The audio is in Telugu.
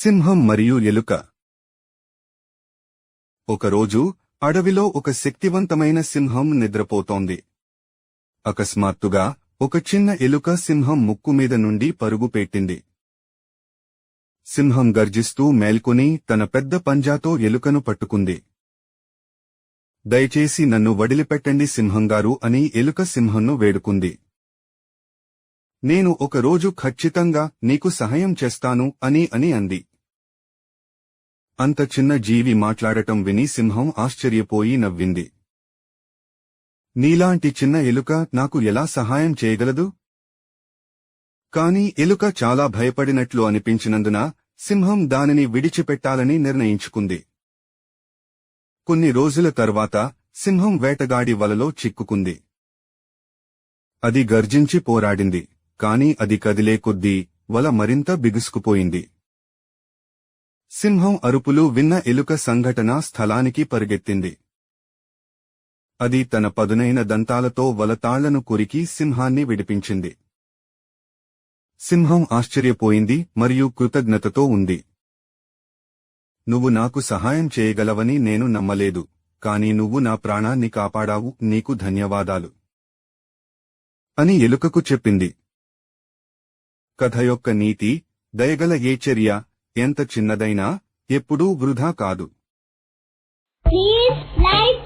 సింహం మరియు ఎలుక. ఒకరోజు అడవిలో ఒక శక్తివంతమైన సింహం నిద్రపోతోంది. అకస్మాత్తుగా ఒక చిన్న ఎలుక సింహం ముక్కు మీద నుండి పరుగు పెట్టింది. సింహం గర్జిస్తూ మేల్కొని తన పెద్ద పంజాతో ఎలుకను పట్టుకుంది. దయచేసి నన్ను వదిలిపెట్టండి సింహంగారు అని ఎలుక సింహంను వేడుకుంది. నేను ఒకరోజు ఖచ్చితంగా నీకు సహాయం చేస్తాను అని అంది. అంత చిన్న జీవి మాట్లాడటం విని సింహం ఆశ్చర్యపోయి నవ్వింది. నీలాంటి చిన్న ఎలుక నాకు ఎలా సహాయం చేయగలదు? కాని ఎలుక చాలా భయపడినట్లు అనిపించినందున సింహం దానిని విడిచిపెట్టాలని నిర్ణయించుకుంది. కొన్ని రోజుల తర్వాత సింహం వేటగాడి వలలో చిక్కుకుంది. అది గర్జించి పోరాడింది, కాని అది కదిలే కొద్దీ వల మరింత బిగుసుకుపోయింది. సింహం అరుపులు విన్న ఎలుక సంఘటనా స్థలానికి పరుగెత్తింది. అది తన పదునైన దంతాలతో వల తాళ్లను కొరికి సింహాన్ని విడిపించింది. సింహం ఆశ్చర్యపోయింది మరియు కృతజ్ఞతతో ఉంది. నువ్వు నాకు సహాయం చేయగలవని నేను నమ్మలేదు, కాని నువ్వు నా ప్రాణాన్ని కాపాడావు, నీకు ధన్యవాదాలు అని ఎలుకకు చెప్పింది. కథ యొక్క నీతి: దయగల ఏ చర్య ఎంత చిన్నదైనా ఎప్పుడూ వృధా కాదు. Please like